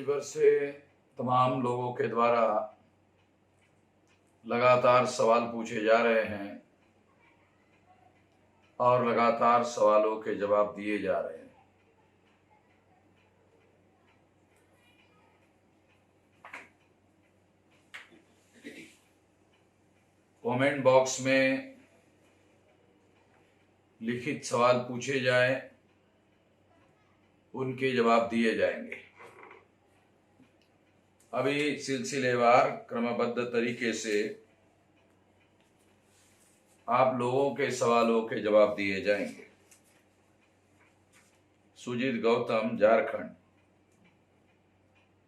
भर से तमाम लोगों के द्वारा लगातार सवाल पूछे जा रहे हैं और लगातार सवालों के जवाब दिए जा रहे हैं। कमेंट बॉक्स में लिखित सवाल पूछे जाएं, उनके जवाब दिए जाएंगे। अभी सिलसिलेवार क्रमबद्ध तरीके से आप लोगों के सवालों के जवाब दिए जाएंगे। सुजीत गौतम, झारखंड।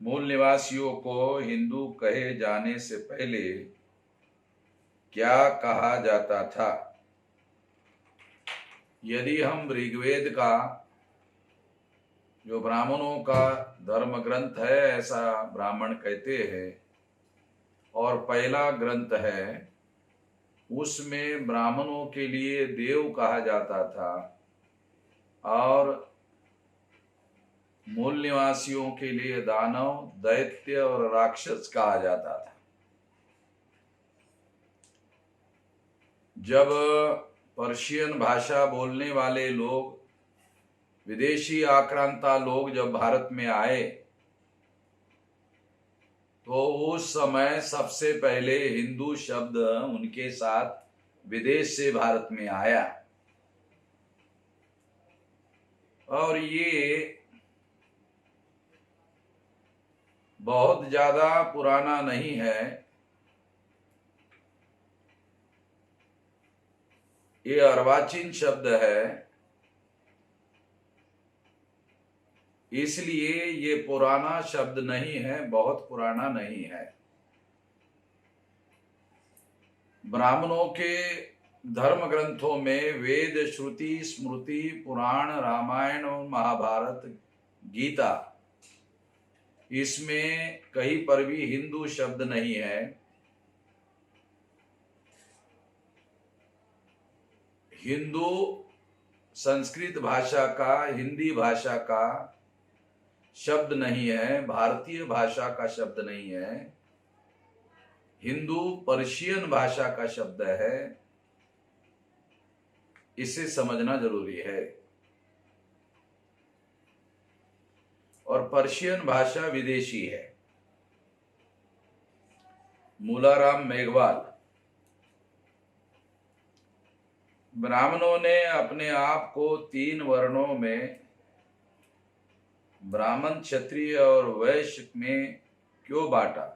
मूल निवासियों को हिंदू कहे जाने से पहले क्या कहा जाता था? यदि हम ऋग्वेद का, जो ब्राह्मणों का धर्म ग्रंथ है ऐसा ब्राह्मण कहते हैं, और पहला ग्रंथ है, उसमें ब्राह्मणों के लिए देव कहा जाता था और मूल निवासियों के लिए दानव, दैत्य और राक्षस कहा जाता था। जब पर्शियन भाषा बोलने वाले लोग, विदेशी आक्रांता लोग जब भारत में आए, तो उस समय सबसे पहले हिंदू शब्द उनके साथ विदेश से भारत में आया। और ये बहुत ज्यादा पुराना नहीं है, ये अर्वाचीन शब्द है, इसलिए ये पुराना शब्द नहीं है, बहुत पुराना नहीं है। ब्राह्मणों के धर्म ग्रंथों में वेद, श्रुति, स्मृति, पुराण, रामायण और महाभारत, गीता, इसमें कहीं पर भी हिंदू शब्द नहीं है। हिंदू संस्कृत भाषा का, हिंदी भाषा का शब्द नहीं है, भारतीय भाषा का शब्द नहीं है, हिंदू पर्शियन भाषा का शब्द है। इसे समझना जरूरी है। और पर्शियन भाषा विदेशी है। मूलाराम मेघवाल, ब्राह्मणों ने अपने आप को 3 वर्णों में, ब्राह्मण, क्षत्रिय और वैश्य में क्यों बांटा?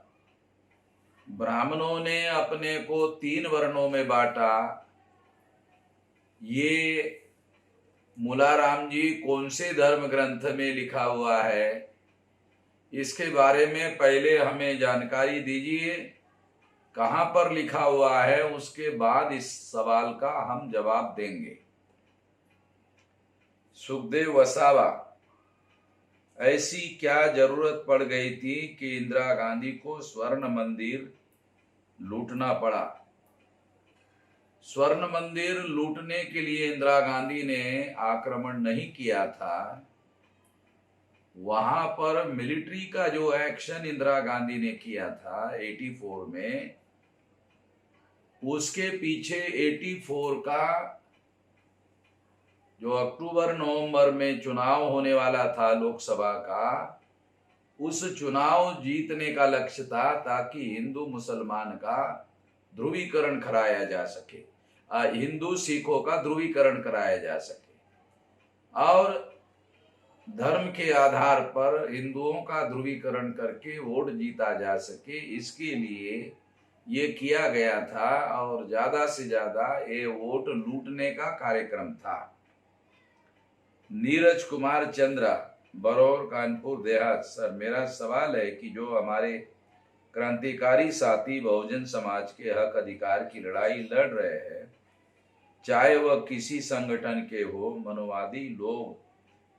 ब्राह्मणों ने अपने को 3 वर्णों में बांटा, ये मूलाराम जी कौन से धर्म ग्रंथ में लिखा हुआ है, इसके बारे में पहले हमें जानकारी दीजिए। कहां पर लिखा हुआ है, उसके बाद इस सवाल का हम जवाब देंगे। सुखदेव वसावा, ऐसी क्या जरूरत पड़ गई थी कि इंदिरा गांधी को स्वर्ण मंदिर लूटना पड़ा? स्वर्ण मंदिर लूटने के लिए इंदिरा गांधी ने आक्रमण नहीं किया था। वहां पर मिलिट्री का जो एक्शन इंदिरा गांधी ने किया था 84 में, उसके पीछे 84 का जो अक्टूबर नवंबर में चुनाव होने वाला था लोकसभा का, उस चुनाव जीतने का लक्ष्य था ताकि हिंदू मुसलमान का ध्रुवीकरण कराया जा सके, हिंदू सिखों का ध्रुवीकरण कराया जा सके और धर्म के आधार पर हिंदुओं का ध्रुवीकरण करके वोट जीता जा सके। इसके लिए ये किया गया था और ज्यादा से ज्यादा ये वोट लूटने का कार्यक्रम था। नीरज कुमार चंद्रा, बरौर, कानपुर देहात। सर, मेरा सवाल है कि जो हमारे क्रांतिकारी साथी बहुजन समाज के हक अधिकार की लड़ाई लड़ रहे हैं, चाहे वह किसी संगठन के हो, मनुवादी लोग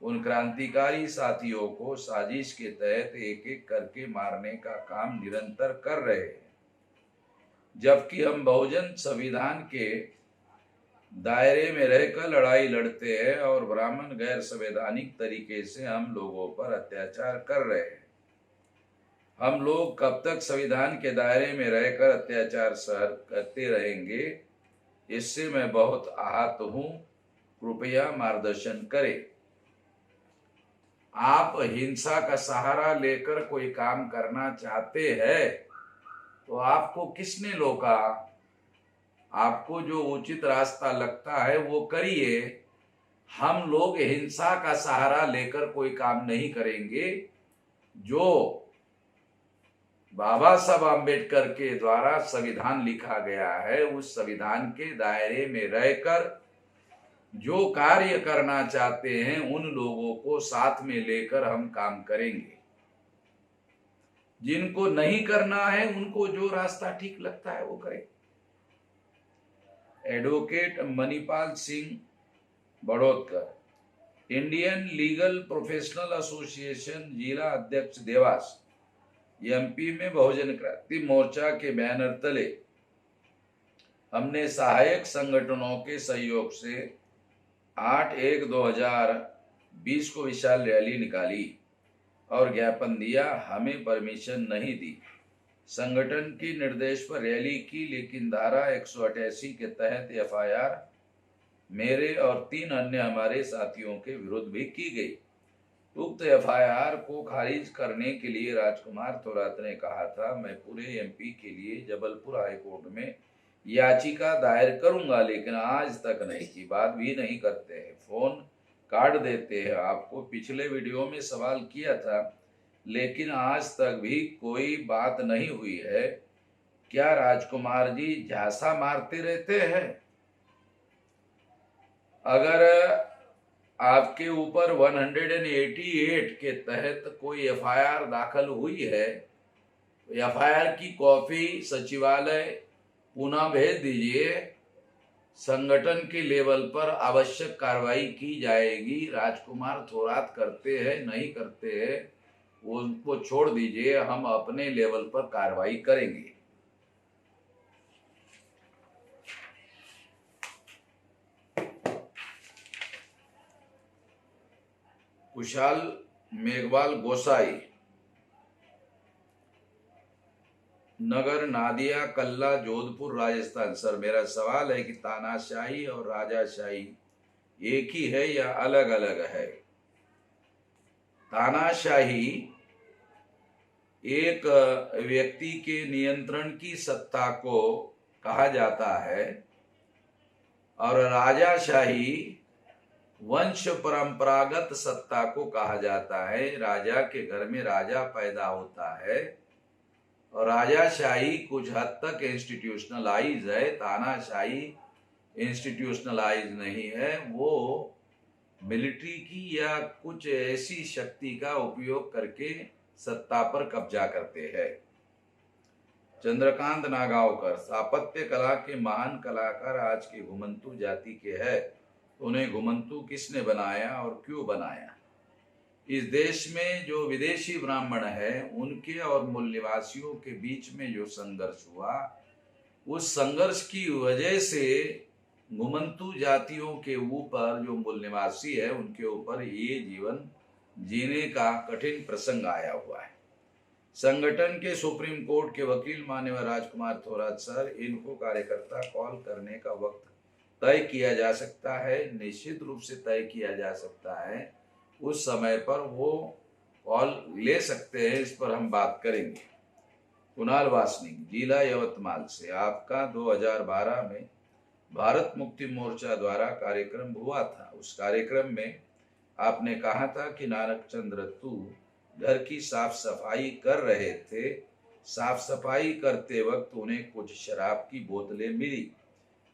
उन क्रांतिकारी साथियों को साजिश के तहत एक एक करके मारने का काम निरंतर कर रहे हैं, जबकि हम बहुजन संविधान के दायरे में रहकर लड़ाई लड़ते हैं और ब्राह्मण गैर संवैधानिक तरीके से हम लोगों पर अत्याचार कर रहे हैं। हम लोग कब तक संविधान के दायरे में रहकर अत्याचार सहन करते रहेंगे, इससे मैं बहुत आहत हूं। कृपया मार्गदर्शन करें। आप हिंसा का सहारा लेकर कोई काम करना चाहते हैं तो आपको किसने रोका? आपको जो उचित रास्ता लगता है वो करिए। हम लोग हिंसा का सहारा लेकर कोई काम नहीं करेंगे। जो बाबा साहब आम्बेडकर के द्वारा संविधान लिखा गया है, उस संविधान के दायरे में रहकर जो कार्य करना चाहते हैं उन लोगों को साथ में लेकर हम काम करेंगे। जिनको नहीं करना है उनको जो रास्ता ठीक लगता है वो करें। Advocate Manipal Singh Badaudkar, Indian legal professional association जिला अध्यक्ष देवास, एमपी में बहुजन क्रांति मोर्चा के बैनर तले हमने सहायक संगठनों के सहयोग से 8/1/2020 को विशाल रैली निकाली और ज्ञापन दिया। हमें परमिशन नहीं दी। संगठन के निर्देश पर रैली की, लेकिन धारा 188 के तहत एफआईआर मेरे और 3 अन्य हमारे साथियों के विरुद्ध भी की गई। उक्त एफआईआर को खारिज करने के लिए राजकुमार थोरात ने कहा था, मैं पूरे एमपी के लिए जबलपुर हाईकोर्ट में याचिका दायर करूंगा, लेकिन आज तक नहीं की। बात भी नहीं करते हैं, फोन काट देते हैं। आपको पिछले वीडियो में सवाल किया था, लेकिन आज तक भी कोई बात नहीं हुई है। क्या राजकुमार जी झांसा मारते रहते हैं? अगर आपके ऊपर 188 के तहत कोई एफआईआर दाखिल हुई है, एफआईआर की कॉपी सचिवालय पुनः भेज दीजिए। संगठन के लेवल पर आवश्यक कार्रवाई की जाएगी। राजकुमार थोरात करते हैं नहीं करते हैं उनको छोड़ दीजिए, हम अपने लेवल पर कार्रवाई करेंगे। कुशाल मेघवाल गोसाई, नगर नादिया कल्ला, जोधपुर, राजस्थान। सर, मेरा सवाल है कि तानाशाही और राजाशाही एक ही है या अलग अलग है? तानाशाही एक व्यक्ति के नियंत्रण की सत्ता को कहा जाता है और राजाशाही वंश परंपरागत सत्ता को कहा जाता है। राजा के घर में राजा पैदा होता है और राजाशाही कुछ हद तक इंस्टीट्यूशनलाइज है। तानाशाही इंस्टीट्यूशनलाइज नहीं है, वो मिलिट्री की या कुछ ऐसी शक्ति का उपयोग करके सत्ता पर कब्जा करते हैं। चंद्रकांत नागावकर, स्थापत्य कला के महान कलाकार आज के घुमंतू जाति के हैं। उन्हें घुमंतू किसने बनाया और क्यों बनाया? इस देश में जो विदेशी ब्राह्मण है उनके और मूल निवासियों के बीच में जो संघर्ष हुआ, उस संघर्ष की वजह से घुमंतू जातियों के ऊपर, जो मूल निवासी है उनके ऊपर ये जीवन जीने का कठिन प्रसंग आया हुआ है। संगठन के सुप्रीम कोर्ट के वकील माननीय राजकुमार थोरात सर, इनको कार्यकर्ता कॉल करने का वक्त तय किया जा सकता है? निश्चित रूप से तय किया जा सकता है। उस समय पर वो कॉल ले सकते हैं, इस पर हम बात करेंगे। कुणाल वासनिक, जिला यवतमाल से, आपका 2012 में भारत मुक्ति मोर्चा द्वारा कार्यक्रम हुआ था। उस कार्यक्रम में आपने कहा था कि नानक चंद रत्तू घर की साफ सफाई कर रहे थे। साफ सफाई करते वक्त उन्हें कुछ शराब की बोतलें मिली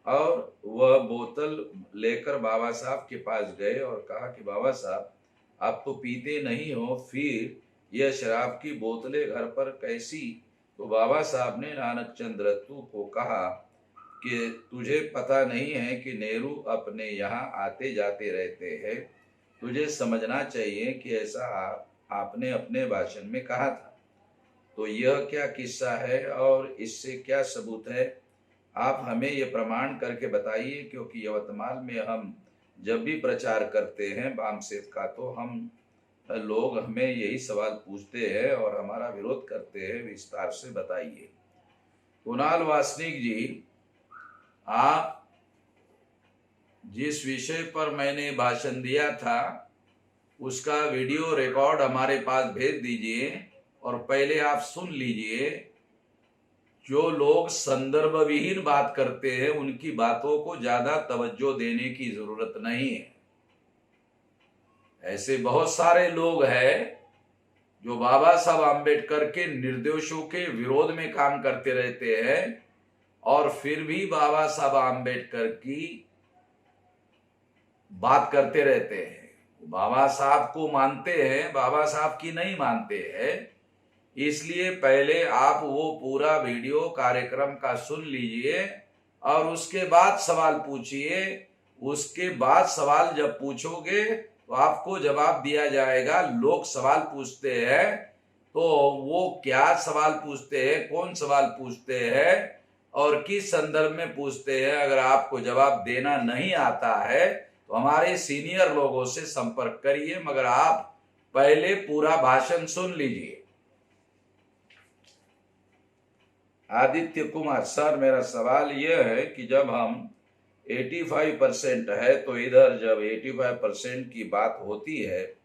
और वह बोतल लेकर बाबा साहब के पास गए और कहा कि बाबा साहब, आप तो पीते नहीं हो, फिर यह शराब की बोतलें घर पर कैसी? तो बाबा साहब ने नानक चंद रत्तू को कहा कि तुझे पता नहीं है कि नेहरू अपने यहाँ आते जाते रहते हैं, तुझे समझना चाहिए कि ऐसा आपने अपने भाषण में कहा था। तो यह क्या किस्सा है और इससे क्या सबूत है? आप हमें यह प्रमाण करके बताइए, क्योंकि यवतमाल में हम जब भी प्रचार करते हैं वामसेत का, तो हम लोग हमें यही सवाल पूछते हैं और हमारा विरोध करते हैं, विस्तार से बताइए। कुणाल वासनिक जी, आप जिस विषय पर मैंने भाषण दिया था उसका वीडियो रिकॉर्ड हमारे पास भेज दीजिए और पहले आप सुन लीजिए। जो लोग संदर्भ विहीन बात करते हैं उनकी बातों को ज्यादा तवज्जो देने की जरूरत नहीं है। ऐसे बहुत सारे लोग हैं जो बाबा साहब आम्बेडकर के निर्देशों के विरोध में काम करते रहते हैं और फिर भी बाबा साहब आम्बेडकर की बात करते रहते हैं। बाबा साहब को मानते हैं, बाबा साहब की नहीं मानते हैं। इसलिए पहले आप वो पूरा वीडियो कार्यक्रम का सुन लीजिए और उसके बाद सवाल पूछिए। उसके बाद सवाल जब पूछोगे तो आपको जवाब दिया जाएगा। लोग सवाल पूछते हैं तो वो क्या सवाल पूछते हैं, कौन सवाल पूछते हैं और किस संदर्भ में पूछते हैं। अगर आपको जवाब देना नहीं आता है तो हमारे सीनियर लोगों से संपर्क करिए, मगर आप पहले पूरा भाषण सुन लीजिए। आदित्य कुमार, सर मेरा सवाल यह है कि जब हम 85% है तो इधर जब 85% की बात होती है,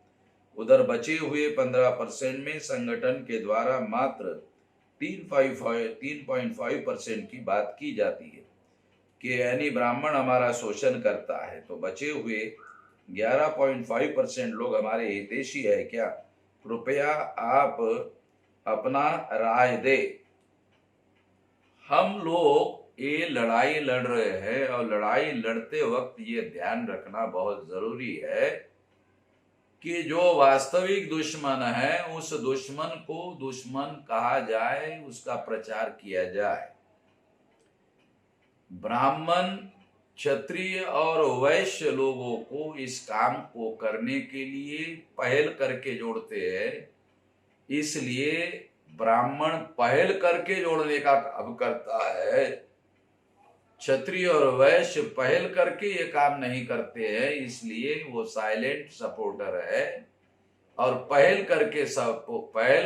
उधर बचे हुए 15% में संगठन के द्वारा मात्र 3.5% की बात की जाती है कि यानी ब्राह्मण हमारा शोषण करता है, तो बचे हुए 11.5% लोग हमारे हितैषी है क्या? कृपया आप अपना राय दे। हम लोग ये लड़ाई लड़ रहे हैं और लड़ाई लड़ते वक्त ये ध्यान रखना बहुत जरूरी है कि जो वास्तविक दुश्मन है उस दुश्मन को दुश्मन कहा जाए, उसका प्रचार किया जाए। ब्राह्मण, क्षत्रिय और वैश्य लोगों को इस काम को करने के लिए पहल करके जोड़ते हैं। इसलिए ब्राह्मण पहल करके जोड़ने का काम करता है, क्षत्रिय और वैश्य पहल करके ये काम नहीं करते हैं। इसलिए वो साइलेंट सपोर्टर है और पहल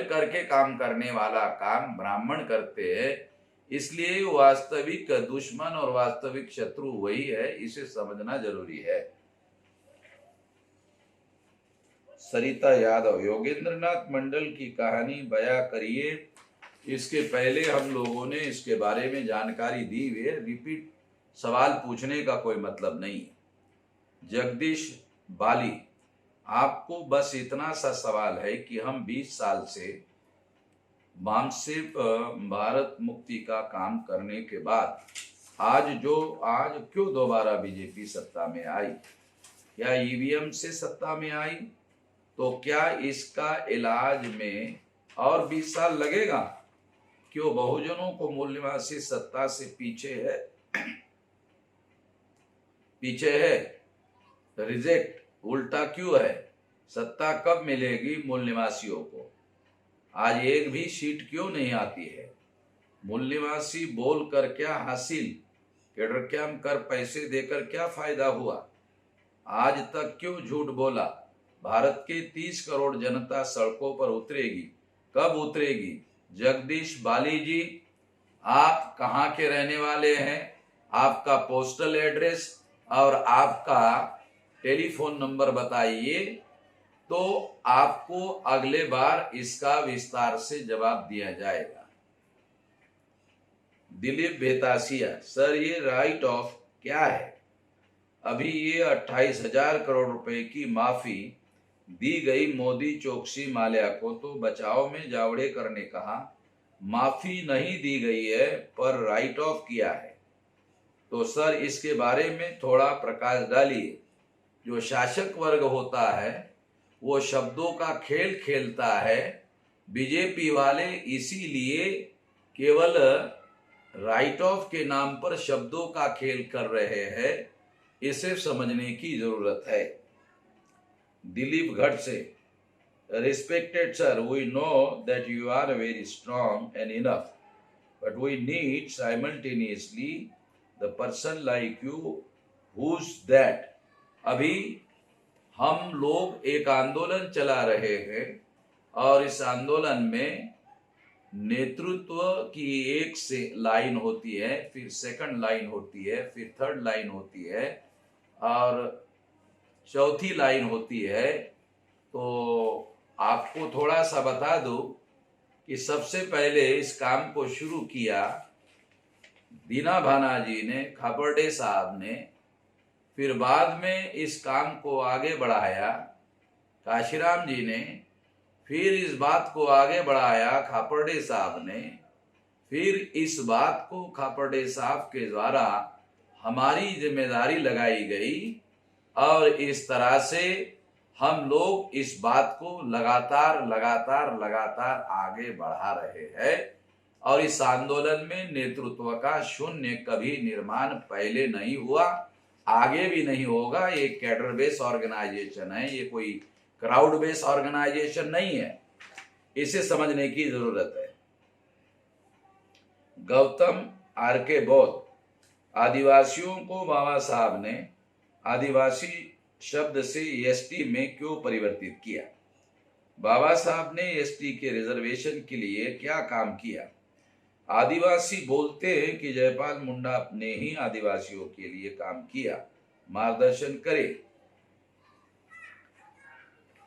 करके काम करने वाला काम ब्राह्मण करते हैं। इसलिए वास्तविक दुश्मन और वास्तविक शत्रु वही है, इसे समझना जरूरी है। सरिता यादव, योगेंद्रनाथ मंडल की कहानी बयां करिए। इसके पहले हम लोगों ने इसके बारे में जानकारी दी हुई है, रिपीट सवाल पूछने का कोई मतलब नहीं। जगदीश बाली, आपको बस इतना सा सवाल है कि हम 20 साल से वामसिप भारत मुक्ति का काम करने के बाद आज क्यों दोबारा बीजेपी सत्ता में आई? क्या ईवीएम से सत्ता में आई? तो क्या इसका इलाज में और 20 साल लगेगा? क्यों बहुजनों को मूल निवासी सत्ता से पीछे है, रिजेक्ट उल्टा क्यों है? सत्ता कब मिलेगी मूल निवासियों को? आज एक भी सीट क्यों नहीं आती है? मूल निवासी बोल कर क्या हासिल, केडर कैंप कर पैसे देकर क्या फायदा हुआ? आज तक क्यों झूठ बोला? भारत के 30 करोड़ जनता सड़कों पर उतरेगी, कब उतरेगी? जगदीश बाली जी, आप कहाँ के रहने वाले हैं? आपका पोस्टल एड्रेस और आपका टेलीफोन नंबर बताइए, तो आपको अगले बार इसका विस्तार से जवाब दिया जाएगा। दिलीप बेतासिया, सर ये राइट ऑफ क्या है? अभी ये 28,000 करोड़ रुपए की माफी दी गई मोदी, चोकसी, माल्या को, तो बचाव में जावड़ेकर ने कहा माफी नहीं दी गई है पर राइट ऑफ किया है। तो सर इसके बारे में थोड़ा प्रकाश डालिए। जो शासक वर्ग होता है वो शब्दों का खेल खेलता है। बीजेपी वाले इसीलिए केवल राइट ऑफ के नाम पर शब्दों का खेल कर रहे हैं, इसे समझने की जरूरत है। दिलीप घट से, respected sir, we know that you are very strong and enough, but we need simultaneously the person like you who's that. अभी हम लोग एक आंदोलन चला रहे हैं और इस आंदोलन में नेतृत्व की एक से लाइन होती है, फिर सेकंड लाइन होती है, फिर थर्ड लाइन होती है और चौथी लाइन होती है। तो आपको थोड़ा सा बता दूं कि सबसे पहले इस काम को शुरू किया दीना भाना जी ने, खापर्डे साहब ने। फिर बाद में इस काम को आगे बढ़ाया काशीराम जी ने। फिर इस बात को आगे बढ़ाया खापर्डे साहब ने। फिर इस बात को खापर्डे साहब के द्वारा हमारी जिम्मेदारी लगाई गई और इस तरह से हम लोग इस बात को लगातार लगातार लगातार आगे बढ़ा रहे हैं। और इस आंदोलन में नेतृत्व का शून्य कभी निर्माण पहले नहीं हुआ, आगे भी नहीं होगा। ये कैडर बेस ऑर्गेनाइजेशन है, ये कोई क्राउड बेस ऑर्गेनाइजेशन नहीं है। इसे समझने की जरूरत है। गौतम आर के बौद्ध, आदिवासियों को बाबा साहब ने आदिवासी शब्द से एसटी में क्यों परिवर्तित किया? बाबा साहब ने एसटी के रिजर्वेशन के लिए क्या काम किया? आदिवासी बोलते हैं कि जयपाल मुंडा ने ही आदिवासियों के लिए काम किया, मार्गदर्शन करे।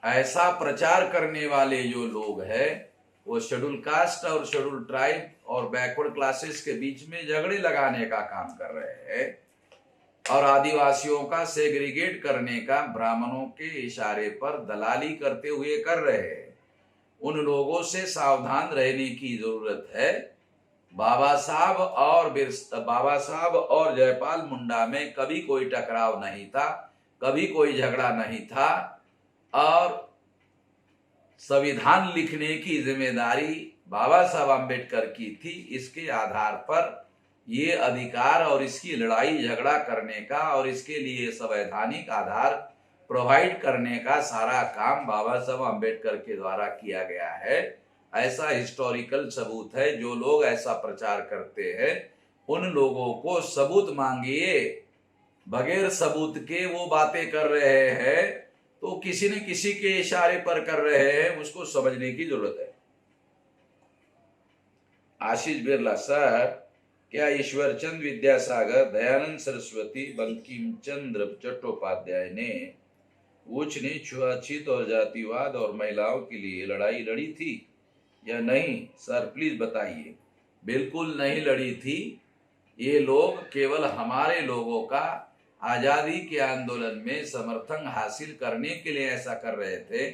ऐसा प्रचार करने वाले जो लोग हैं वो शेड्यूल कास्ट और शेड्यूल ट्राइब और बैकवर्ड क्लासेस के बीच में झगड़े लगाने का काम कर रहे हैं और आदिवासियों का सेग्रीगेट करने का ब्राह्मणों के इशारे पर दलाली करते हुए कर रहे हैं। उन लोगों से सावधान रहने की जरूरत है। बाबा साहब और जयपाल मुंडा में कभी कोई टकराव नहीं था, कभी कोई झगड़ा नहीं था और संविधान लिखने की जिम्मेदारी बाबा साहब आम्बेडकर की थी। इसके आधार पर ये अधिकार और इसकी लड़ाई झगड़ा करने का और इसके लिए संवैधानिक आधार प्रोवाइड करने का सारा काम बाबा साहब आम्बेडकर के द्वारा किया गया है। ऐसा हिस्टोरिकल सबूत है। जो लोग ऐसा प्रचार करते हैं उन लोगों को सबूत मांगिए। बगैर सबूत के वो बातें कर रहे हैं तो किसी न किसी के इशारे पर कर रहे हैं, उसको समझने की जरूरत है। आशीष बिरला, सर क्या ईश्वर चंद्र विद्यासागर, दयानंद सरस्वती, बंकिम चंद्र चट्टोपाध्याय ने उच्च नीच, छुआछूत और जातिवाद और महिलाओं के लिए लड़ाई लड़ी थी या नहीं? सर प्लीज बताइए। बिल्कुल नहीं लड़ी थी। ये लोग केवल हमारे लोगों का आजादी के आंदोलन में समर्थन हासिल करने के लिए ऐसा कर रहे थे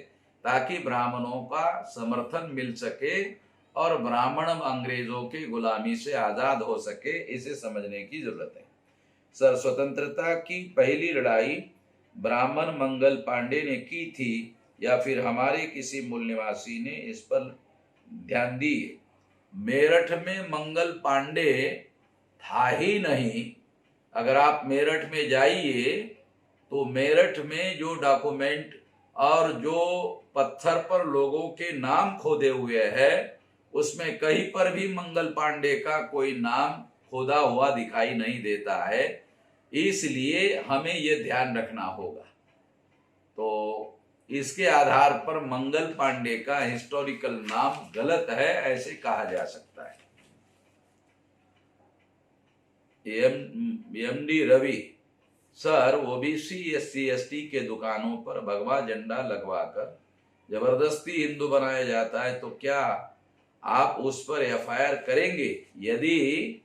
ताकि ब्राह्मणों का समर्थन मिल सके और ब्राह्मण अंग्रेजों के गुलामी से आजाद हो सके। इसे समझने की जरूरत है। सर स्वतंत्रता की पहली लड़ाई ब्राह्मण मंगल पांडे ने की थी या फिर हमारे किसी मूल निवासी ने इस पर ध्यान दिए? मेरठ में मंगल पांडे था ही नहीं। अगर आप मेरठ में जाइए तो मेरठ में जो डॉक्यूमेंट और जो पत्थर पर लोगों के नाम खोदे हुए हैं उसमें कहीं पर भी मंगल पांडे का कोई नाम खोदा हुआ दिखाई नहीं देता है। इसलिए हमें यह ध्यान रखना होगा। तो इसके आधार पर मंगल पांडे का हिस्टोरिकल नाम गलत है ऐसे कहा जा सकता है। MD Ravi, sir OBC SC ST के दुकानों पर भगवा झंडा लगवाकर जबरदस्ती हिंदू बनाया जाता है तो क्या आप उस पर एफआईआर करेंगे? यदि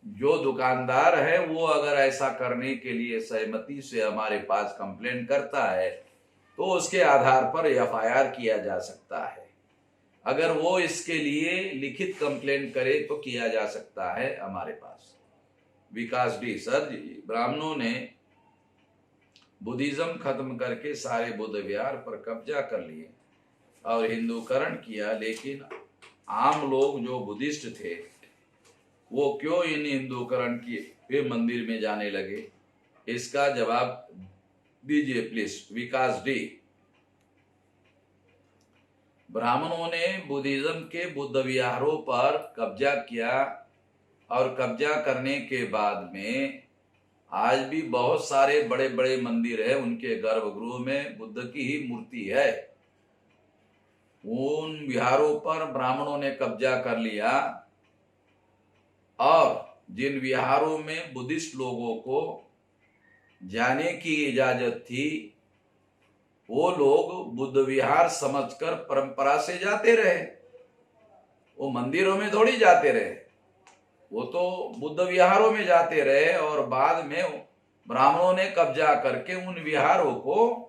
जो दुकानदार है वो अगर ऐसा करने के लिए सहमति से हमारे पास कंप्लेन करता है तो उसके आधार पर एफआईआर किया जा सकता है। अगर वो इसके लिए लिखित कंप्लेन करे तो किया जा सकता है हमारे पास। विकास डी, सर जी ब्राह्मणों ने बुद्धिज्म खत्म करके सारे बुद्ध विहार पर कब्जा कर लिए और हिंदूकरण किया, लेकिन आम लोग जो बुद्धिस्ट थे वो क्यों इन हिंदूकरण किए मंदिर में जाने लगे? इसका जवाब दीजिए प्लीज। विकास डी, ब्राह्मणों ने बुद्धिज्म के बुद्ध विहारों पर कब्जा किया और कब्जा करने के बाद में आज भी बहुत सारे बड़े बड़े मंदिर है, उनके गर्भगृह में बुद्ध की ही मूर्ति है। उन विहारों पर ब्राह्मणों ने कब्जा कर लिया और जिन विहारों में बुद्धिस्ट लोगों को जाने की इजाजत थी, वो लोग बुद्ध विहार समझकर परंपरा से जाते रहे। वो मंदिरों में थोड़ी जाते रहे, वो तो बुद्ध विहारों में जाते रहे और बाद में ब्राह्मणों ने कब्जा करके उन विहारों को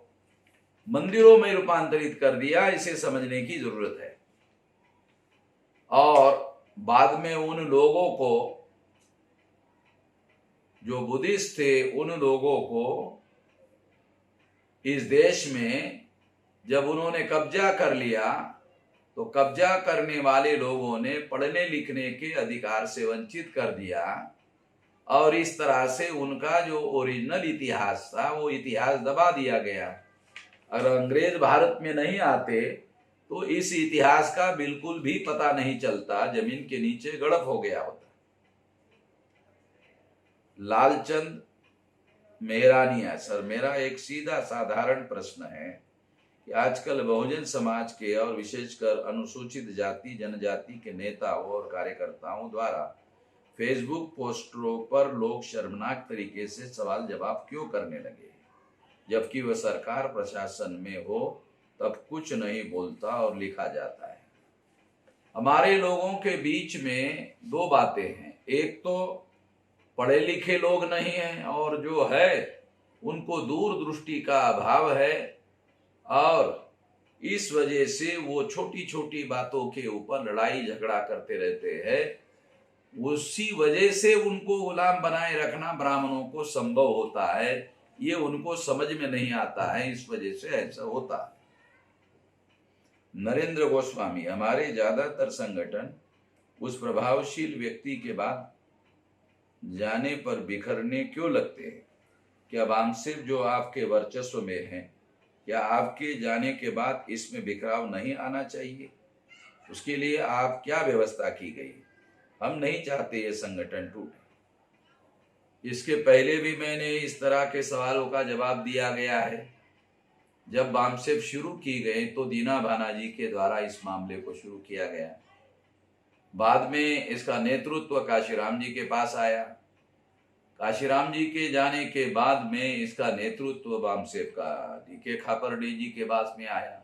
मंदिरों में रूपांतरित कर दिया। इसे समझने की जरूरत है। और बाद में उन लोगों को, जो बुद्धिस्ट थे, उन लोगों को इस देश में जब उन्होंने कब्जा कर लिया, तो कब्जा करने वाले लोगों ने पढ़ने लिखने के अधिकार से वंचित कर दिया और इस तरह से उनका जो ओरिजिनल इतिहास था वो इतिहास दबा दिया गया। अगर अंग्रेज भारत में नहीं आते तो इस इतिहास का बिल्कुल भी पता नहीं चलता, जमीन के नीचे गड़प हो गया होता। लालचंद मेहरानिया सर, मेरा एक सीधा साधारण प्रश्न है कि आजकल बहुजन समाज के और विशेषकर अनुसूचित जाति जनजाति के नेताओं और कार्यकर्ताओं द्वारा फेसबुक पोस्टरों पर लोग शर्मनाक तरीके से सवाल जवाब क्यों करने लगे, जबकि वह सरकार प्रशासन में हो तब कुछ नहीं बोलता और लिखा जाता है। हमारे लोगों के बीच में दो बातें हैं, एक तो पढ़े लिखे लोग नहीं हैं और जो है उनको दूरदृष्टि का अभाव है और इस वजह से वो छोटी छोटी बातों के ऊपर लड़ाई झगड़ा करते रहते हैं। उसी वजह से उनको गुलाम बनाए रखना ब्राह्मणों को संभव होता है, ये उनको समझ में नहीं आता है, इस वजह से ऐसा होता है। नरेंद्र गोस्वामी, हमारे ज्यादातर संगठन उस प्रभावशील व्यक्ति के बाद जाने पर बिखरने क्यों लगते हैं? क्या वामसिर्फ जो आपके वर्चस्व में है, क्या आपके जाने के बाद इसमें बिखराव नहीं आना चाहिए? उसके लिए आप क्या व्यवस्था की गई? हम नहीं चाहते ये संगठन टूटे। इसके पहले भी मैंने इस तरह के सवालों का जवाब दिया गया है। जब वामसिर्फ शुरू की गई तो दीना भाना जी के द्वारा इस मामले को शुरू किया गया। बाद में इसका नेतृत्व काशीराम जी के पास आया। काशीराम जी के जाने के बाद में इसका नेतृत्व वामसिर्फ का डीके खापरडी जी के पास में आया।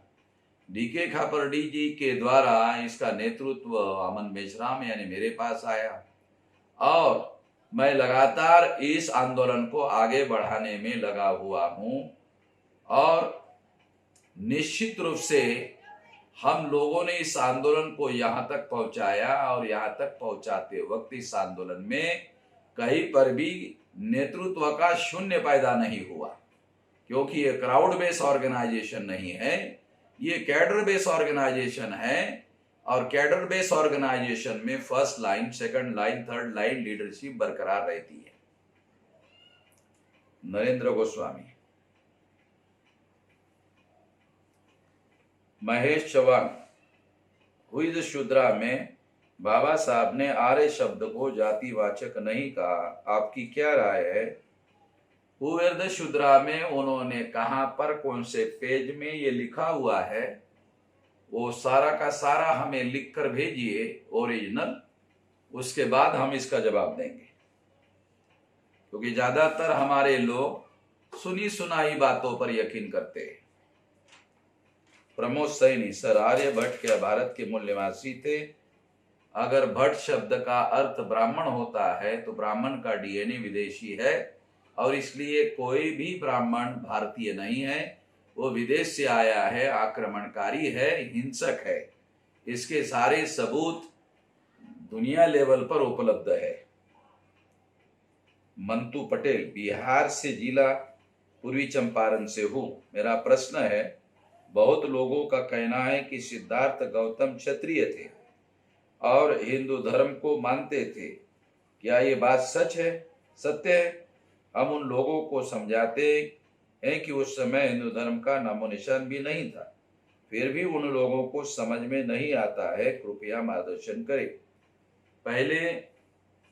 डीके खापरडी जी के द्वारा इसका नेतृत्व अमन मेश्राम यानी मेरे पास आया और मैं लगातार इस आंदोलन को आगे बढ़ाने में लगा हुआ हूं और निश्चित रूप से हम लोगों ने इस आंदोलन को यहाँ तक पहुंचाया और यहाँ तक पहुंचाते वक्त इस आंदोलन में कहीं पर भी नेतृत्व का शून्य पैदा नहीं हुआ, क्योंकि ये क्राउड बेस ऑर्गेनाइजेशन नहीं है, ये कैडर बेस ऑर्गेनाइजेशन है और कैडर बेस ऑर्गेनाइजेशन में first line, second line, third line leadership बरकरार रहती है। नरेंद्र गोस्वामी, महेश चौहान, हुई शूद्रा में बाबा साहब ने आर्य शब्द को जातिवाचक नहीं कहा, आपकी क्या राय है? हुई शूद्रा में उन्होंने कहां पर, कौन से पेज में ये लिखा हुआ है, वो सारा का सारा हमें लिखकर भेजिए ओरिजिनल, उसके बाद हम इसका जवाब देंगे। क्योंकि ज्यादातर हमारे लोग सुनी सुनाई बातों पर यकीन करते हैं। प्रमोद सैनी, सर आर्यभट्ट क्या भारत के मूल निवासी थे? अगर भट्ट शब्द का अर्थ ब्राह्मण होता है तो ब्राह्मण का डीएनए विदेशी है और इसलिए कोई भी ब्राह्मण भारतीय नहीं है, वो विदेश से आया है, आक्रमणकारी है, हिंसक है। इसके सारे सबूत दुनिया लेवल पर उपलब्ध है। मंतू पटेल, बिहार से, जिला पूर्वी चंपारण से हूँ। मेरा प्रश्न है, बहुत लोगों का कहना है कि सिद्धार्थ गौतम क्षत्रिय थे और हिंदू धर्म को मानते थे, क्या ये बात सच है, सत्य है? हम उन लोगों को समझाते हैं कि उस समय हिंदू धर्म का नामो निशान भी नहीं था, फिर भी उन लोगों को समझ में नहीं आता है, कृपया मार्गदर्शन करें। पहले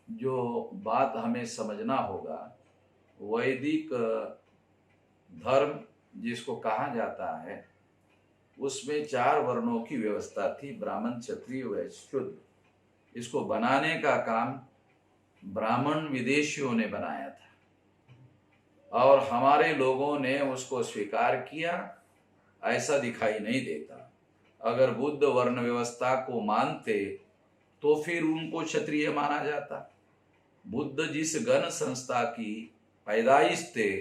जो बात हमें समझना होगा वैदिक धर्म जिसको कहा जाता है, उसमें 4 वर्णों की व्यवस्था थी, ब्राह्मण, क्षत्रिय, वैश्य, शूद्र। इसको बनाने का काम ब्राह्मण विदेशियों ने बनाया था और हमारे लोगों ने उसको स्वीकार किया, ऐसा दिखाई नहीं देता। अगर बुद्ध वर्ण व्यवस्था को मानते तो फिर उनको क्षत्रिय माना जाता। बुद्ध जिस गण संस्था की पैदाइश थे,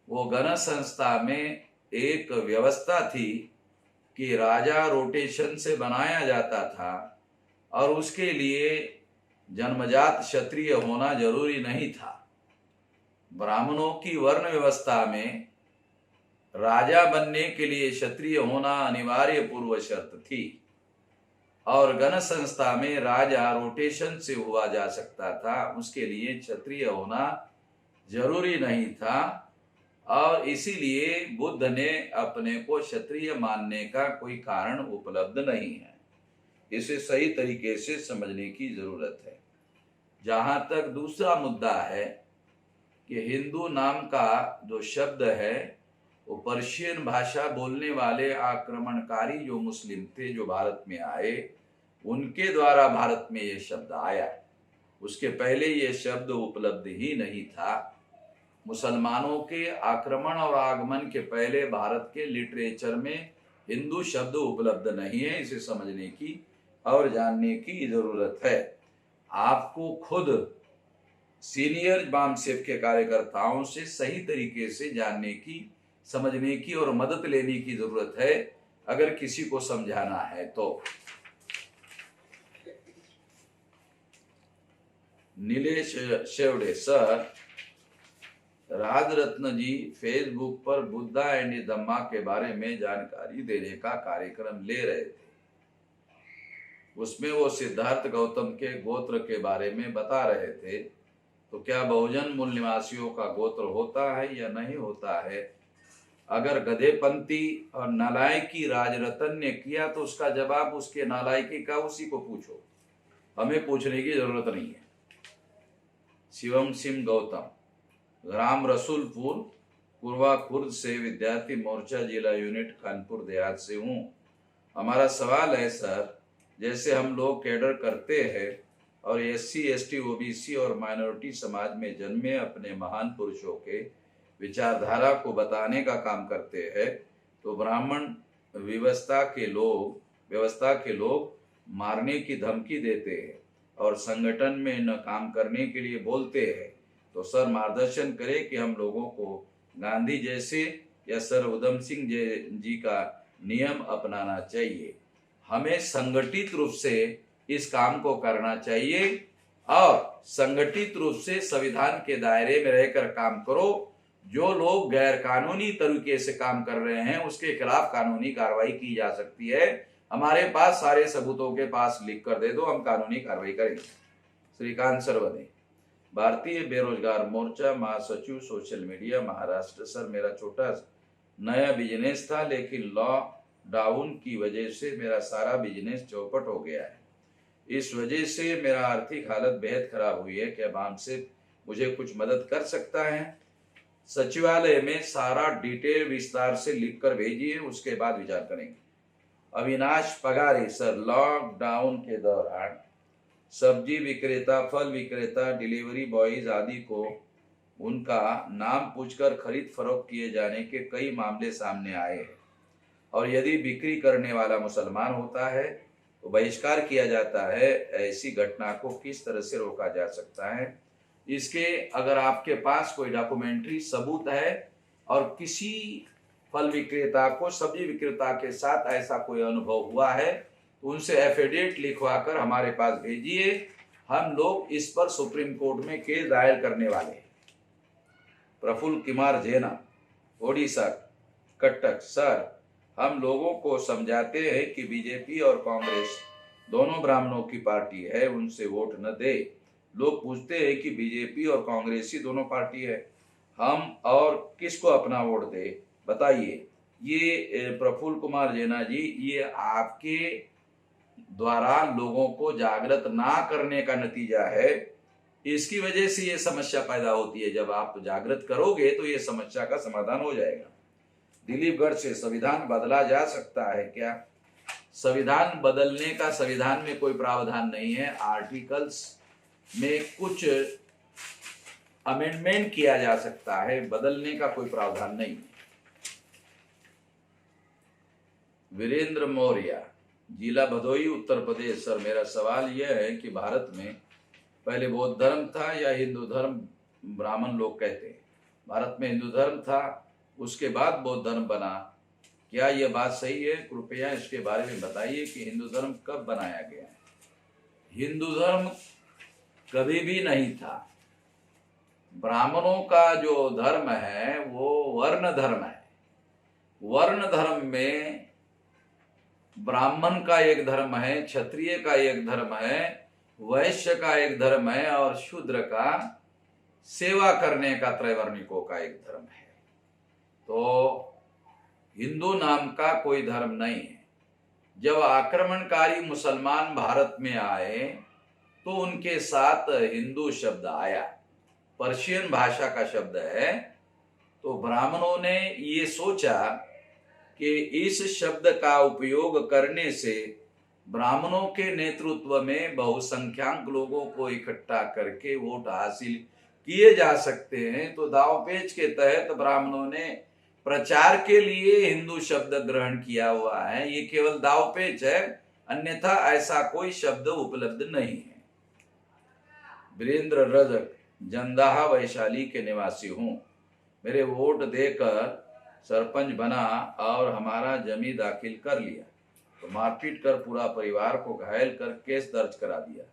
वो गण संस्था में एक व्यवस्था थी कि राजा रोटेशन से बनाया जाता था और उसके लिए जन्मजात क्षत्रिय होना जरूरी नहीं था। ब्राह्मणों की वर्ण व्यवस्था में राजा बनने के लिए क्षत्रिय होना अनिवार्य पूर्व शर्त थी और गण संस्था में राजा रोटेशन से हुआ जा सकता था, उसके लिए क्षत्रिय होना जरूरी नहीं था। और इसीलिए बुद्ध ने अपने को क्षत्रिय मानने का कोई कारण उपलब्ध नहीं है। इसे सही तरीके से समझने की जरूरत है। जहां तक दूसरा मुद्दा है कि हिंदू नाम का जो शब्द है, वो पर्शियन भाषा बोलने वाले आक्रमणकारी जो मुस्लिम थे, जो भारत में आए, उनके द्वारा भारत में ये शब्द आया। उसके पहले ये शब्द उपलब्ध ही नहीं था। मुसलमानों के आक्रमण और आगमन के पहले भारत के लिटरेचर में हिंदू शब्द उपलब्ध नहीं है। इसे समझने की और जानने की जरूरत है। आपको खुद सीनियर बामसेफ के कार्यकर्ताओं से सही तरीके से जानने की, समझने की और मदद लेने की जरूरत है, अगर किसी को समझाना है तो। नीलेश शेवड़े सर, राजरत्न जी फेसबुक पर बुद्धा एंड धम्मा के बारे में जानकारी देने का कार्यक्रम ले रहे थे। उसमें वो सिद्धार्थ गौतम के गोत्र के बारे में बता रहे थे। तो क्या बहुजन मूल निवासियों का गोत्र होता है या नहीं होता है? अगर गधेपंथी और नालायकी राजरतन ने किया तो उसका जवाब उसके नालायकी का उसी को पूछो, हमें पूछने की जरूरत नहीं है। शिवम सिंह गौतम, ग्राम रसूलपुर, पूर्वा खुर्द से विद्यार्थी मोर्चा जिला यूनिट कानपुर देहात से हूँ। हमारा सवाल है सर, जैसे हम लोग कैडर करते हैं और SC ST OBC और माइनॉरिटी समाज में जन्मे अपने महान पुरुषों के विचारधारा को बताने का काम करते हैं, तो ब्राह्मण व्यवस्था के लोग मारने की धमकी देते हैं और संगठन में न काम करने के लिए बोलते हैं। तो सर मार्गदर्शन करें कि हम लोगों को गांधी जैसे या सर उधम सिंह जी का नियम अपनाना चाहिए। हमें संगठित रूप से इस काम को करना चाहिए और संगठित रूप से संविधान के दायरे में रहकर काम करो। जो लोग गैर कानूनी तरीके से काम कर रहे हैं उसके खिलाफ कानूनी कार्रवाई की जा सकती है। हमारे पास सारे सबूतों के पास लिख कर दे दो, हम कानूनी कार्रवाई करेंगे। श्रीकांत सरवदे, भारतीय बेरोजगार मोर्चा महासचिव, सोशल मीडिया, महाराष्ट्र। सर मेरा छोटा नया बिजनेस था, लेकिन लॉकडाउन की वजह से मेरा सारा बिजनेस चौपट हो गया है। इस वजह से मेरा आर्थिक हालत बेहद खराब हुई है। क्या बामसेफ मुझे कुछ मदद कर सकता है? सचिवालय में सारा डिटेल विस्तार से लिख कर भेजिए, उसके बाद विचार करेंगे। अविनाश पगारे, सर लॉकडाउन के दौरान सब्जी विक्रेता, फल विक्रेता, डिलीवरी बॉयज आदि को उनका नाम पूछकर खरीद फरोख्त किए जाने के कई मामले सामने आए हैं और यदि बिक्री करने वाला मुसलमान होता है तो बहिष्कार किया जाता है। ऐसी घटना को किस तरह से रोका जा सकता है? इसके अगर आपके पास कोई डॉक्यूमेंट्री सबूत है और किसी फल विक्रेता को सब्जी विक्रेता के साथ ऐसा कोई अनुभव हुआ है, उनसे एफिडेविट लिखवा कर हमारे पास भेजिए। हम लोग इस पर सुप्रीम कोर्ट में केस दायर करने वाले हैं। प्रफुल्ल कुमार जेना, ओडिशा, कटक, सर हम लोगों को समझाते हैं कि बीजेपी और कांग्रेस दोनों ब्राह्मणों की पार्टी है, उनसे वोट न दे। लोग पूछते हैं कि बीजेपी और कांग्रेस ही दोनों पार्टी है, हम और किसको अपना वोट दे, बताइए। ये प्रफुल्ल कुमार जेना जी, ये आपके द्वारा लोगों को जागृत ना करने का नतीजा है। इसकी वजह से ये समस्या पैदा होती है। जब आप जागृत करोगे तो ये समस्या का समाधान हो जाएगा। दिलीपगढ़ से संविधान बदला जा सकता है क्या? संविधान बदलने का संविधान में कोई प्रावधान नहीं है। आर्टिकल्स में कुछ अमेंडमेंट किया जा सकता है, बदलने का कोई प्रावधान नहीं। वीरेंद्र मौर्य, जिला भदोही, उत्तर प्रदेश। सर मेरा सवाल यह है कि भारत में पहले बौद्ध धर्म था या हिंदू धर्म? ब्राह्मण लोग कहते हैं भारत में हिंदू धर्म था, उसके बाद बौद्ध धर्म बना। क्या यह बात सही है? कृपया इसके बारे में बताइए कि हिंदू धर्म कब बनाया गया। हिंदू धर्म कभी भी नहीं था। ब्राह्मणों का जो धर्म है वो वर्ण धर्म है। वर्ण धर्म में ब्राह्मण का एक धर्म है, क्षत्रिय का एक धर्म है, वैश्य का एक धर्म है और शूद्र का सेवा करने का त्रैवर्णिकों का एक धर्म है। तो हिंदू नाम का कोई धर्म नहीं है। जब आक्रमणकारी मुसलमान भारत में आए तो उनके साथ हिंदू शब्द आया, पर्शियन भाषा का शब्द है। तो ब्राह्मणों ने ये सोचा कि इस शब्द का उपयोग करने से ब्राह्मणों के नेतृत्व में बहुसंख्यक लोगों को इकट्ठा करके वोट हासिल किए जा सकते हैं। तो दावपेच के तहत ब्राह्मणों ने प्रचार के लिए हिंदू शब्द ग्रहण किया हुआ है। ये केवल दावपेच है, अन्यथा ऐसा कोई शब्द उपलब्ध नहीं है। वीरेंद्र रजक, जंदाहा वैशाली के निवासी हूँ। मेरे वोट देकर सरपंच बना और हमारा जमी दाखिल कर लिया तो मारपीट कर पूरा परिवार को घायल कर केस दर्ज करा दिया।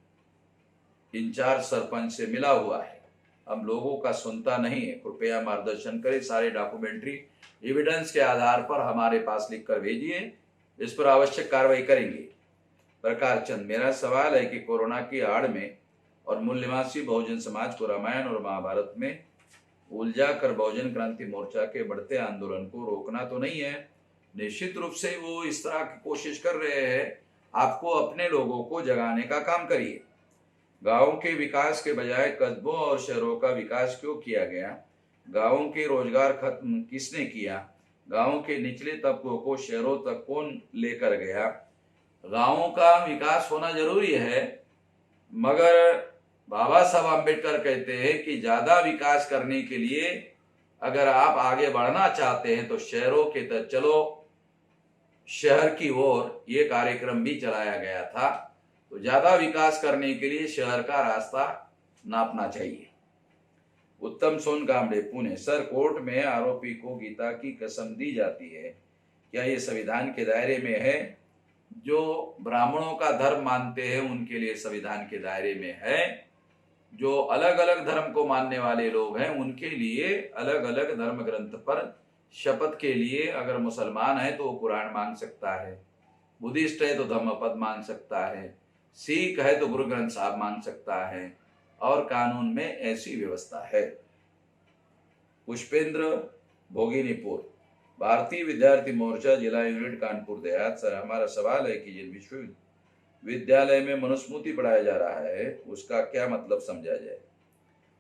इंचार्ज सरपंच से मिला हुआ है, हम लोगों का सुनता नहीं है। कृपया मार्गदर्शन करें। सारे डॉक्यूमेंट्री एविडेंस के आधार पर हमारे पास लिख कर भेजिए, इस पर आवश्यक कार्रवाई करेंगे। प्रकार चंद, मेरा सवाल है कि कोरोना की आड़ में और मूल्यवासी बहुजन समाज को रामायण और महाभारत में उलझा कर बहुजन क्रांति मोर्चा के बढ़ते आंदोलन को रोकना तो नहीं है। निश्चित रूप से वो इस तरह की कोशिश कर रहे हैं। आपको अपने लोगों को जगाने का काम करिए। गांवों के विकास के बजाय कस्बों और शहरों का विकास क्यों किया गया? गांवों के रोजगार खत्म किसने किया? गांवों के निचले तबकों को शहरों तक कौन लेकर गया? गांवों का विकास होना जरूरी है, मगर बाबा साहब आम्बेडकर कहते हैं कि ज्यादा विकास करने के लिए अगर आप आगे बढ़ना चाहते हैं तो शहरों के तरफ चलो, शहर की ओर ये कार्यक्रम भी चलाया गया था। तो ज्यादा विकास करने के लिए शहर का रास्ता नापना चाहिए। उत्तम सोनकामड़े, पुणे। सर, कोर्ट में आरोपी को गीता की कसम दी जाती है, क्या ये संविधान के दायरे में है? जो ब्राह्मणों का धर्म मानते हैं उनके लिए संविधान के दायरे में है। जो अलग अलग धर्म को मानने वाले लोग हैं उनके लिए अलग अलग धर्म ग्रंथ पर शपथ के लिए, अगर मुसलमान है तो वो कुरान मांग सकता है, बुद्धिस्ट है तो धम्मपद मांग सकता है, सिख है तो गुरु ग्रंथ साहब मांग सकता है, और कानून में ऐसी व्यवस्था है। पुष्पेंद्र, भोगिनीपुर। भारतीय विद्यार्थी मोर्चा, जिला यूनिट, कानपुर देहात। सर, हमारा सवाल है कि जिन विश्वविद्यालय में मनुस्मृति पढ़ाया जा रहा है उसका क्या मतलब समझा जाए?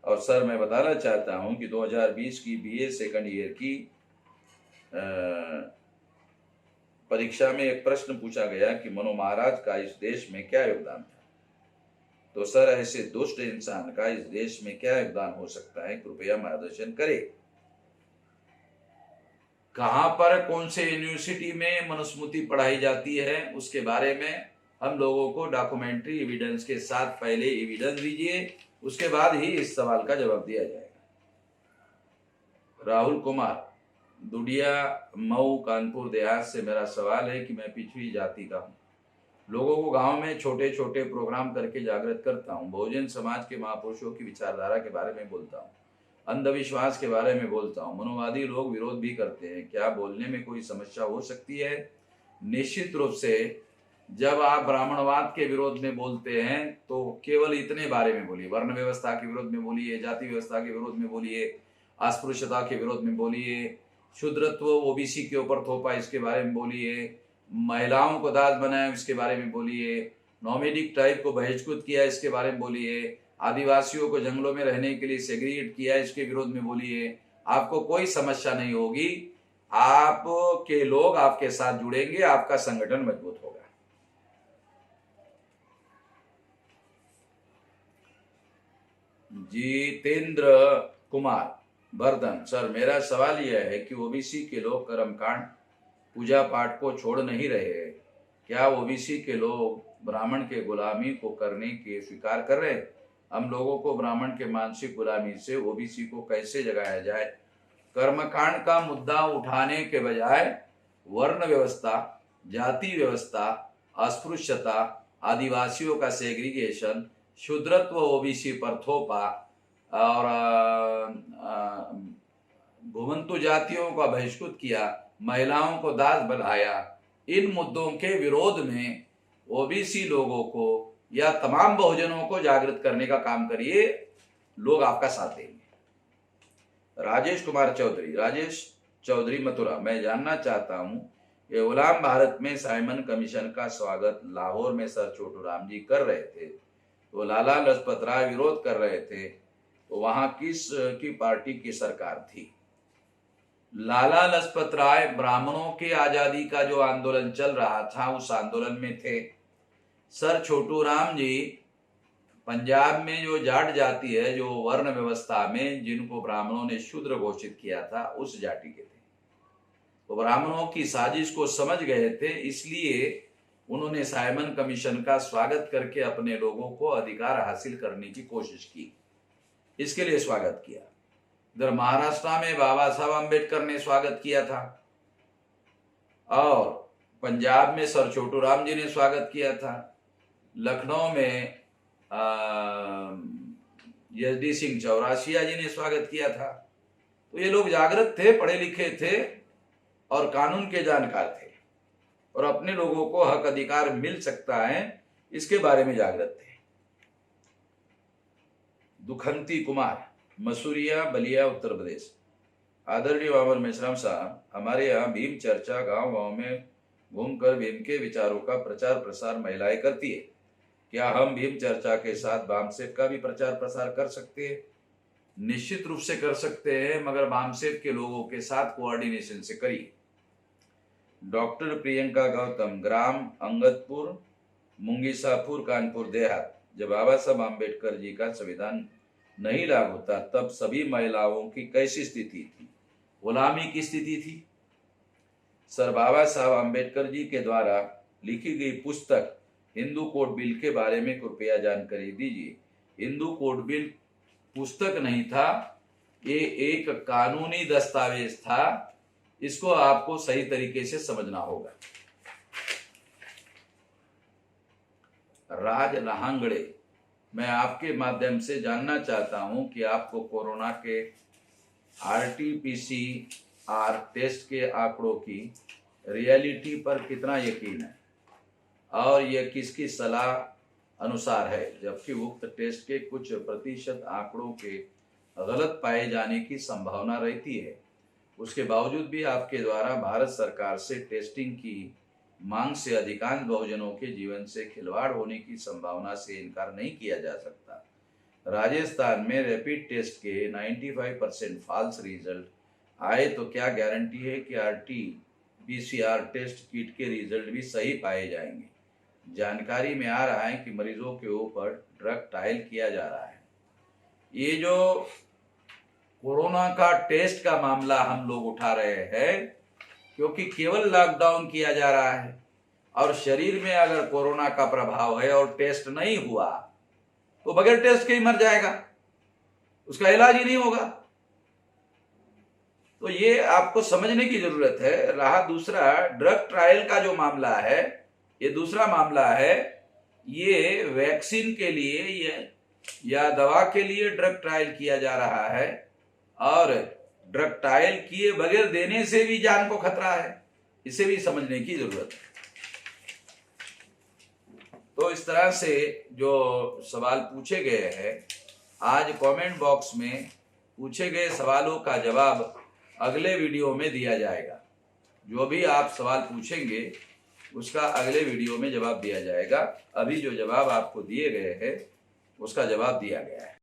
और सर, मैं बताना चाहता हूं कि 2020 की बीए सेकंड ईयर की परीक्षा में एक प्रश्न पूछा गया कि मनु महाराज का इस देश में क्या योगदान था। तो सर, ऐसे दुष्ट इंसान का इस देश में क्या योगदान हो सकता है? कृपया मार्गदर्शन करें। कहां पर कौन से यूनिवर्सिटी में मनुस्मृति पढ़ाई जाती है उसके बारे में हम लोगों को डॉक्यूमेंट्री एविडेंस के साथ पहले एविडेंस दीजिए, उसके बाद ही इस सवाल का जवाब दिया जाएगा। राहुल कुमार, दुडिया, मऊ, कानपुर देहात से। मेरा सवाल है कि मैं पिछड़ी जाति का हूँ, लोगों को गांव में छोटे छोटे प्रोग्राम करके जागृत करता हूँ, बहुजन समाज के महापुरुषों की विचारधारा के बारे में बोलता हूँ, अंधविश्वास के बारे में बोलता हूँ। मनोवादी लोग विरोध भी करते हैं, क्या बोलने में कोई समस्या हो सकती है? निश्चित रूप से जब आप ब्राह्मणवाद के विरोध में बोलते हैं तो केवल इतने बारे में बोलिए, वर्ण व्यवस्था के विरोध में बोलिए, जाति व्यवस्था के विरोध में बोलिए, अस्पृश्यता के विरोध में बोलिए, शूद्रत्व ओबीसी के ऊपर थोपा इसके बारे में बोलिए, महिलाओं को दास बनाया इसके बारे में बोलिए, नॉमेडिक टाइप को बहिष्कृत किया इसके बारे में बोलिए, आदिवासियों को जंगलों में रहने के लिए सेग्रीगेट किया, इसके विरोध में बोलिए, आपको कोई समस्या नहीं होगी। आपके लोग आपके साथ जुड़ेंगे, आपका संगठन मजबूत होगा। जितेंद्र कुमार वर्धन, सर मेरा सवाल यह है कि ओबीसी के लोग कर्मकांड पूजा पाठ को छोड़ नहीं रहे हैं, क्या ओबीसी के लोग ब्राह्मण के गुलामी को करने के स्वीकार कर रहे हैं? हम लोगों को ब्राह्मण के मानसिक गुलामी से ओबीसी को कैसे जगाया जाए? कर्मकांड का मुद्दा उठाने के बजाय वर्ण व्यवस्था, जाति व्यवस्था, अस्पृश्यता, आदिवासियों का सेग्रीगेशन, शूद्रत्व ओबीसी पर थोपा और घुमंतु जातियों का बहिष्कृत किया, महिलाओं को दास बनाया, इन मुद्दों के विरोध में ओबीसी लोगों को या तमाम बहुजनों को जागृत करने का काम करिए, लोग आपका साथ देंगे। राजेश कुमार चौधरी, राजेश चौधरी मथुरा, मैं जानना चाहता हूं कि गुलाम भारत में साइमन कमीशन का स्वागत लाहौर में सर छोटू राम जी कर रहे थे, तो लाला लजपत राय विरोध कर रहे थे, तो वहां किस की पार्टी की सरकार थी? लाला लजपत राय ब्राह्मणों के आजादी का जो आंदोलन चल रहा था उस आंदोलन में थे। सर छोटू राम जी पंजाब में जो जाट जाति है, जो वर्ण व्यवस्था में जिनको ब्राह्मणों ने शूद्र घोषित किया था, उस जाति के थे। तो ब्राह्मणों की साजिश को समझ गए थे, इसलिए उन्होंने साइमन कमीशन का स्वागत करके अपने लोगों को अधिकार हासिल करने की कोशिश की, इसके लिए स्वागत किया। इधर महाराष्ट्र में बाबा साहब अम्बेडकर ने स्वागत किया था और पंजाब में सर छोटू राम जी ने स्वागत किया था, लखनऊ में यशडी सिंह चौरासिया जी ने स्वागत किया था। तो ये लोग जागृत थे, पढ़े लिखे थे और कानून के जानकार थे और अपने लोगों को हक अधिकार मिल सकता है इसके बारे में जागृत थे। दुखंती कुमार, मसूरिया, बलिया, उत्तर प्रदेश, आदरणीय बाबर मेश्राम साहब, हमारे यहाँ भीम चर्चा गांव गांव में घूमकर भीम के विचारों का प्रचार प्रसार महिलाएं करती है, क्या हम भीम चर्चा के साथ वामसेव का भी प्रचार प्रसार कर सकते हैं? निश्चित रूप से कर सकते हैं, मगर वामसेव के लोगों के साथ कोऑर्डिनेशन से करिए। डॉक्टर प्रियंका गौतम, ग्राम अंगदपुर, मुंगीसापुर, कानपुर देहात, जब बाबा साहब आम्बेडकर जी का संविधान नहीं लागू था तब सभी महिलाओं की कैसी स्थिति थी? गुलामी की स्थिति थी। सर बाबा साहब आम्बेडकर जी के द्वारा लिखी गई पुस्तक हिंदू कोड बिल के बारे में कृपया जानकारी दीजिए। हिंदू कोड बिल पुस्तक नहीं था, ये एक कानूनी दस्तावेज था, इसको आपको सही तरीके से समझना होगा। राज लहांगड़े, मैं आपके माध्यम से जानना चाहता हूं कि आपको कोरोना के RT-PCR टेस्ट के आंकड़ों की रियलिटी पर कितना यकीन है और यह किसकी सलाह अनुसार है, जबकि उक्त टेस्ट के कुछ प्रतिशत आंकड़ों के गलत पाए जाने की संभावना रहती है। उसके बावजूद भी आपके द्वारा भारत सरकार से टेस्टिंग की मांग से अधिकांश बहुजनों के जीवन से खिलवाड़ होने की संभावना से इनकार नहीं किया जा सकता। राजस्थान में रैपिड टेस्ट के 95% फॉल्स रिजल्ट आए तो क्या गारंटी है कि RT-PCR टेस्ट किट के रिजल्ट भी सही पाए जाएंगे? जानकारी में आ रहा है कि मरीजों के ऊपर ड्रग ट्रायल किया जा रहा है। ये जो कोरोना का टेस्ट का मामला हम लोग उठा रहे हैं क्योंकि केवल लॉकडाउन किया जा रहा है और शरीर में अगर कोरोना का प्रभाव है और टेस्ट नहीं हुआ तो बगैर टेस्ट के ही मर जाएगा, उसका इलाज ही नहीं होगा। तो ये आपको समझने की जरूरत है। रहा दूसरा ड्रग ट्रायल का जो मामला है, ये दूसरा मामला है। ये वैक्सीन के लिए या दवा के लिए ड्रग ट्रायल किया जा रहा है और ड्रग ट्रायल किए बगैर देने से भी जान को खतरा है, इसे भी समझने की जरूरत है। तो इस तरह से जो सवाल पूछे गए हैं, आज कमेंट बॉक्स में पूछे गए सवालों का जवाब अगले वीडियो में दिया जाएगा। जो भी आप सवाल पूछेंगे उसका अगले वीडियो में जवाब दिया जाएगा। अभी जो जवाब आपको दिए गए हैं उसका जवाब दिया गया है।